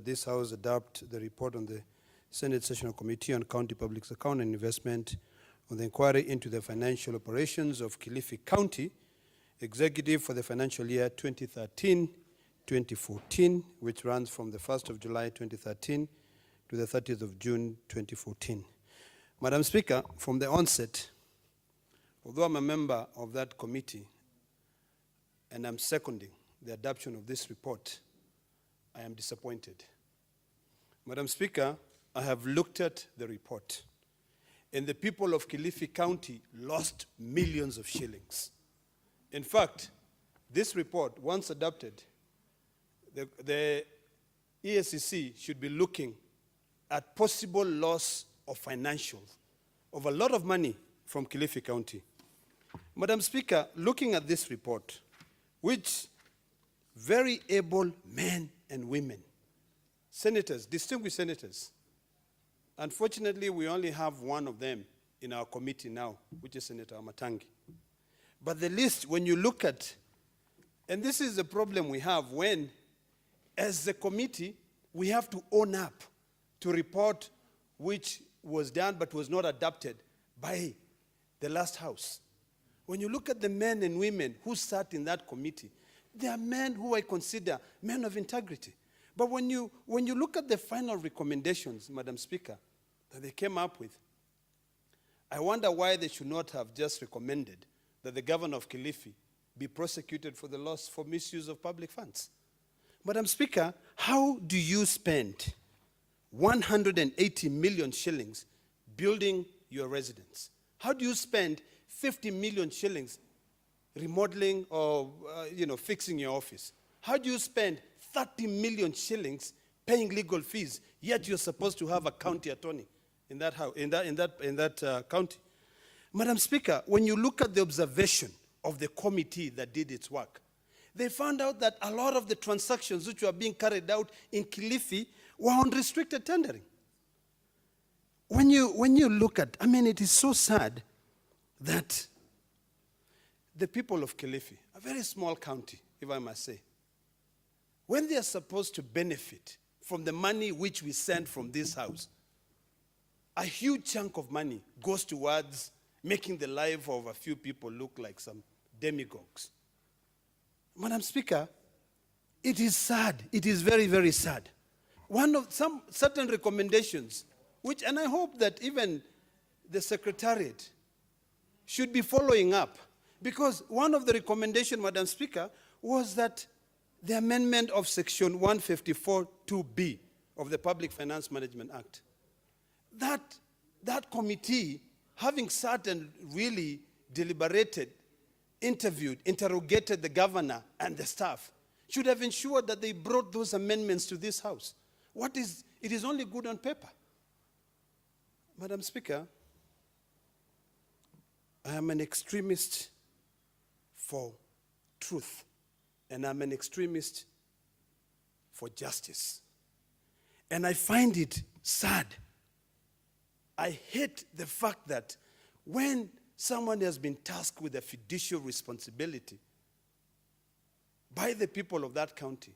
that this House adopt the report on the Senate Sessional Committee on County Public Account and Investment on the inquiry into the financial operations of Kilifi County Executive for the financial year 2013-2014, which runs from the 1st of July 2013 to the 30th of June 2014. Madam Speaker, from the onset, although I'm a member of that committee and I'm seconding the adoption of this report, I am disappointed. Madam Speaker, I have looked at the report, and the people of Kilifi County lost millions of shillings. In fact, this report, once adopted, the ESCC should be looking at possible loss of financials of a lot of money from Kilifi County. Madam Speaker, looking at this report, which very able men and women, senators, distinguished senators, unfortunately we only have one of them in our committee now, which is Senator Amatangi. But the list, when you look at, and this is the problem we have when, as the committee, we have to own up to report which was done but was not adopted by the last House. When you look at the men and women who sat in that committee, they are men who I consider men of integrity. But when you look at the final recommendations, Madam Speaker, that they came up with, I wonder why they should not have just recommended that the governor of Kilifi be prosecuted for the loss for misuse of public funds. Madam Speaker, how do you spend 180 million shillings building your residence? How do you spend 50 million shillings remodeling or fixing your office? How do you spend 30 million shillings paying legal fees, yet you're supposed to have a county attorney in that county? Madam Speaker, when you look at the observation of the committee that did its work, they found out that a lot of the transactions which were being carried out in Kilifi were on restricted tendering. When you look at, it is so sad that the people of Kilifi, a very small county, if I must say, when they are supposed to benefit from the money which we send from this House, a huge chunk of money goes towards making the life of a few people look like some demagogues. Madam Speaker, it is sad. It is very, very sad. One of some certain recommendations, and I hope that even the Secretariat should be following up, because one of the recommendations, Madam Speaker, was that the amendment of Section 154(2)(b) of the Public Finance Management Act, that committee, having sat and really deliberated, interviewed, interrogated the governor and the staff, should have ensured that they brought those amendments to this House. It is only good on paper. Madam Speaker, I am an extremist for truth, and I'm an extremist for justice. And I find it sad. I hate the fact that when someone has been tasked with a fiduciary responsibility by the people of that county,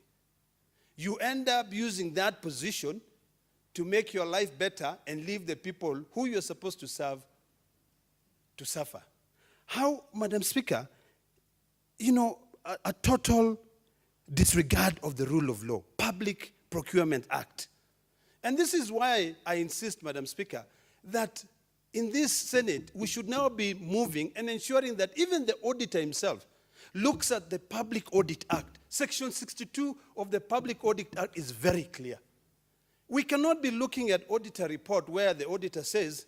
you end up using that position to make your life better and leave the people who you're supposed to serve to suffer. How, Madam Speaker, a total disregard of the rule of law, Public Procurement Act. And this is why I insist, Madam Speaker, that in this Senate, we should now be moving and ensuring that even the auditor himself looks at the Public Audit Act. Section 62 of the Public Audit Act is very clear. We cannot be looking at auditor report where the auditor says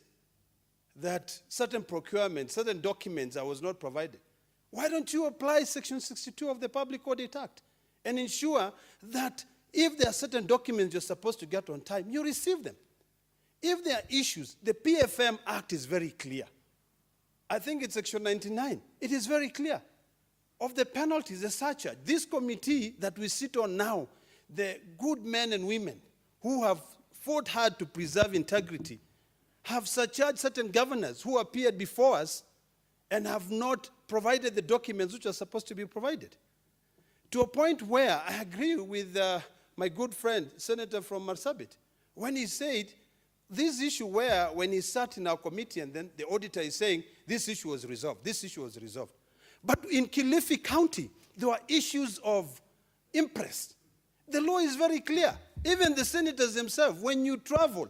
that certain procurement, certain documents was not provided. Why don't you apply Section 62 of the Public Audit Act and ensure that if there are certain documents you're supposed to get on time, you receive them? If there are issues, the PFM Act is very clear. I think it's Section 99. It is very clear. Of the penalties, the surcharge. This committee that we sit on now, the good men and women who have fought hard to preserve integrity, have surcharged certain governors who appeared before us and have not provided the documents which are supposed to be provided. To a point where I agree with my good friend, Senator from Marsabit, when he said this issue where when he sat in our committee and then the auditor is saying this issue was resolved, this issue was resolved. But in Kilifi County, there were issues of imprest. The law is very clear. Even the senators themselves, when you travel,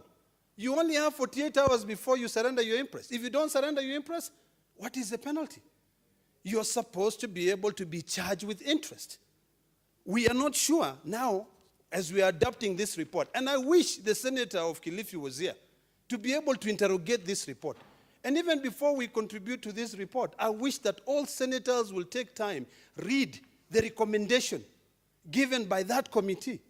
you only have 48 hours before you surrender your imprest. If you don't surrender your imprest, what is the penalty? You're supposed to be able to be charged with interest. We are not sure now as we are adopting this report, and I wish the senator of Kilifi was here to be able to interrogate this report. And even before we contribute to this report, I wish that all senators will take time, read the recommendation given by that committee,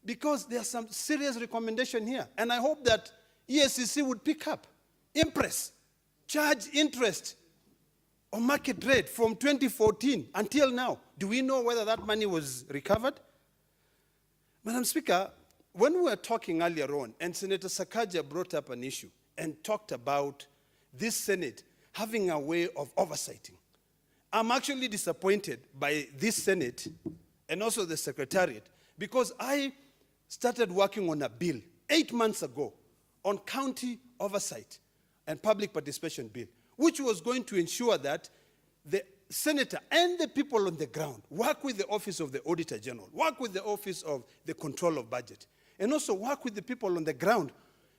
because there's some serious recommendation here. And I hope that ESCC would pick up, impress, charge interest on market rate from 2014 until now. Do we know whether that money was recovered? Madam Speaker, when we were talking earlier on, and Senator Sakaja brought up an issue and talked about this Senate having a way of oversighting, I'm actually disappointed by this Senate and also the Secretariat, because I started working on a bill 8 months ago on county oversight and public participation bill, which was going to ensure that the senator and the people on the ground work with the Office of the Auditor General, work with the Office of the Control of Budget, and also work with the people on the ground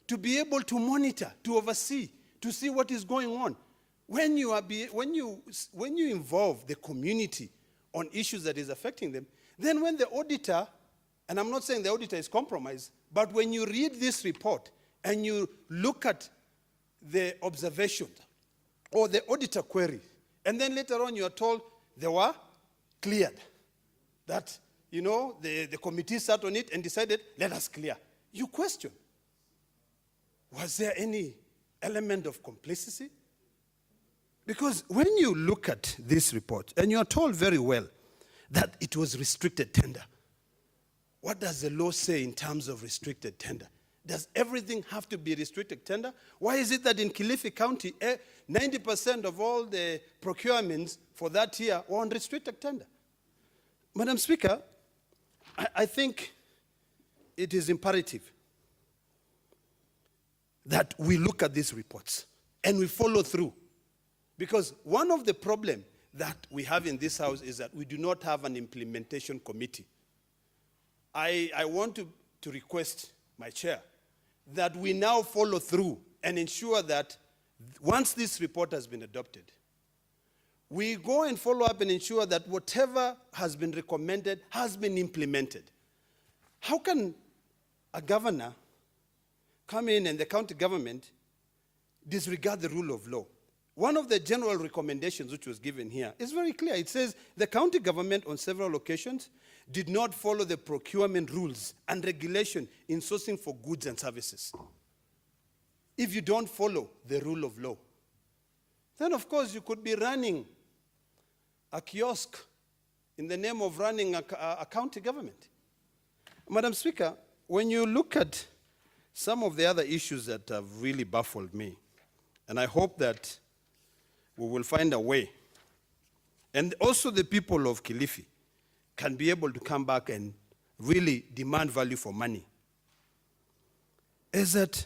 to be able to monitor, to oversee, to see what is going on. When you involve the community on issues that is affecting them, then when the auditor, and I'm not saying the auditor is compromised, but when you read this report and you look at the observation or the auditor query, and then later on you are told they were cleared, that, you know, the committee sat on it and decided, let us clear. You question, was there any element of complicity? Because when you look at this report, and you are told very well that it was restricted tender, what does the law say in terms of restricted tender? Does everything have to be restricted tender? Why is it that in Kilifi County, 90% of all the procurements for that year were on restricted tender? Madam Speaker, I think it is imperative that we look at these reports and we follow through. Because one of the problems that we have in this House is that we do not have an implementation committee. I want to request my chair that we now follow through and ensure that once this report has been adopted, we go and follow up and ensure that whatever has been recommended has been implemented. How can a governor come in and the county government disregard the rule of law? One of the general recommendations which was given here is very clear. It says the county government on several occasions did not follow the procurement rules and regulation in sourcing for goods and services. If you don't follow the rule of law, then of course you could be running a kiosk in the name of running a county government. Madam Speaker, when you look at some of the other issues that have really baffled me, and I hope that we will find a way, and also the people of Kilifi can be able to come back and really demand value for money, is that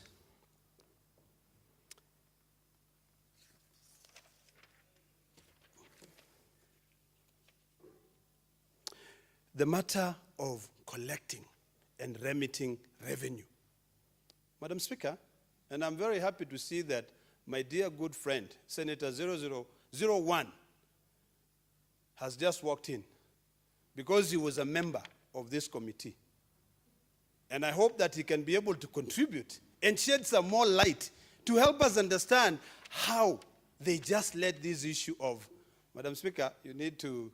the matter of collecting and remitting revenue. Madam Speaker, and I'm very happy to see that my dear good friend, Senator 0001, has just walked in because he was a member of this committee. And I hope that he can be able to contribute and shed some more light to help us understand how they just let this issue of, Madam Speaker, you need to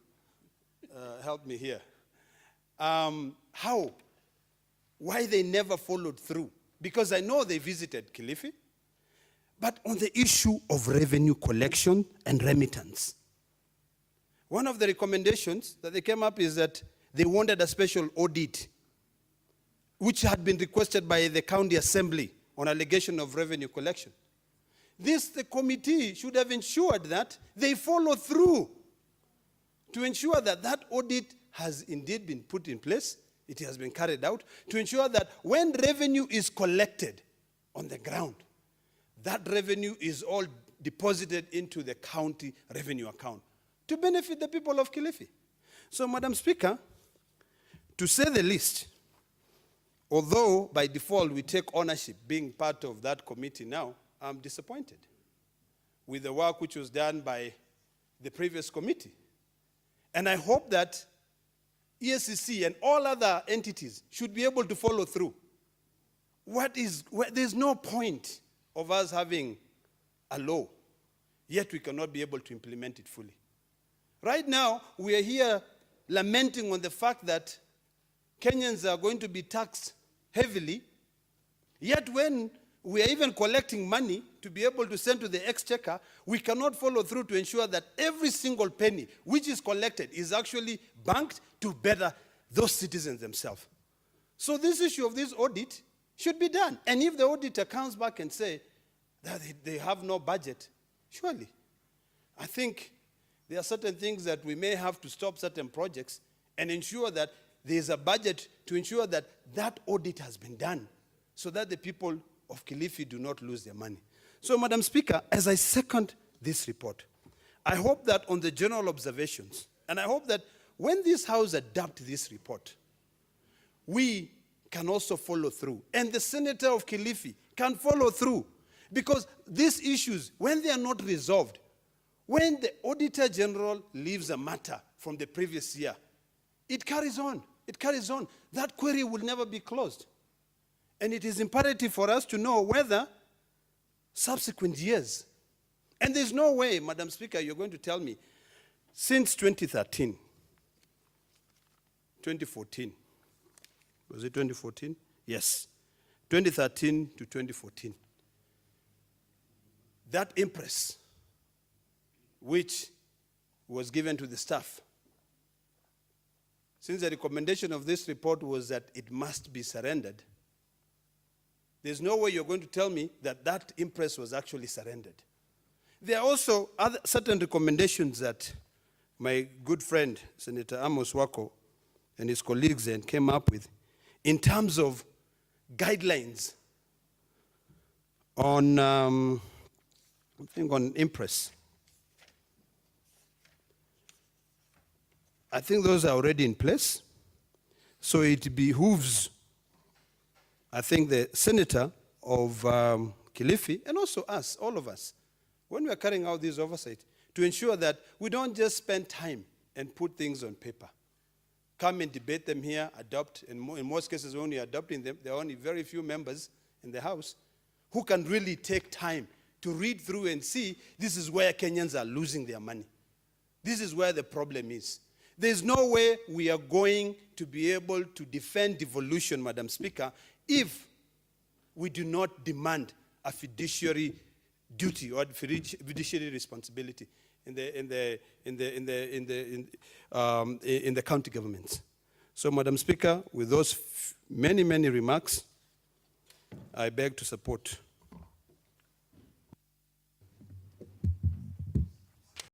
help me here. Why they never followed through. Because I know they visited Kilifi, but on the issue of revenue collection and remittance. One of the recommendations that they came up is that they wanted a special audit, which had been requested by the county assembly on allegation of revenue collection. The committee should have ensured that they follow through to ensure that that audit has indeed been put in place. it has been carried out to ensure that when revenue is collected on the ground, that revenue is all deposited into the county revenue account to benefit the people of Kilifi. So, Madam Speaker, to say the least, although by default we take ownership being part of that committee now, I'm disappointed with the work which was done by the previous committee. And I hope that ESCC and all other entities should be able to follow through. There's no point of us having a law, yet we cannot be able to implement it fully. Right now, we are here lamenting on the fact that Kenyans are going to be taxed heavily, yet when we are even collecting money to be able to send to the exchequer, we cannot follow through to ensure that every single penny which is collected is actually banked to better those citizens themselves. So this issue of this audit should be done. And if the auditor comes back and say that they have no budget, surely, I think there are certain things that we may have to stop certain projects and ensure that there is a budget to ensure that that audit has been done so that the people of Kilifi do not lose their money. So, Madam Speaker, as I second this report, I hope that on the general observations, and I hope that when this House adopts this report, we can also follow through. And the Senator of Kilifi can follow through. Because these issues, when they are not resolved, when the Auditor General leaves a matter from the previous year, it carries on. It carries on. That query will never be closed. And it is imperative for us to know whether subsequent years, and there's no way, Madam Speaker, you're going to tell me, since 2013, 2014, was it 2014? Yes, 2013 to 2014, that impress which was given to the staff, since the recommendation of this report was that it must be surrendered, there's no way you're going to tell me that that impress was actually surrendered. There are also certain recommendations that my good friend, Senator Amos Wako, and his colleagues then came up with in terms of guidelines on, I think on impress. I think those are already in place. So it behooves, I think, the Senator of Kilifi, and also us, all of us, when we are carrying out this oversight, to ensure that we don't just spend time and put things on paper. Come and debate them here, adopt, and in most cases when you're adopting them, there are only very few members in the House who can really take time to read through and see this is where Kenyans are losing their money. This is where the problem is. There's no way we are going to be able to defend devolution, Madam Speaker, if we do not demand a fiduciary duty or fiduciary responsibility in the county governments. So, Madam Speaker, with those many remarks, I beg to support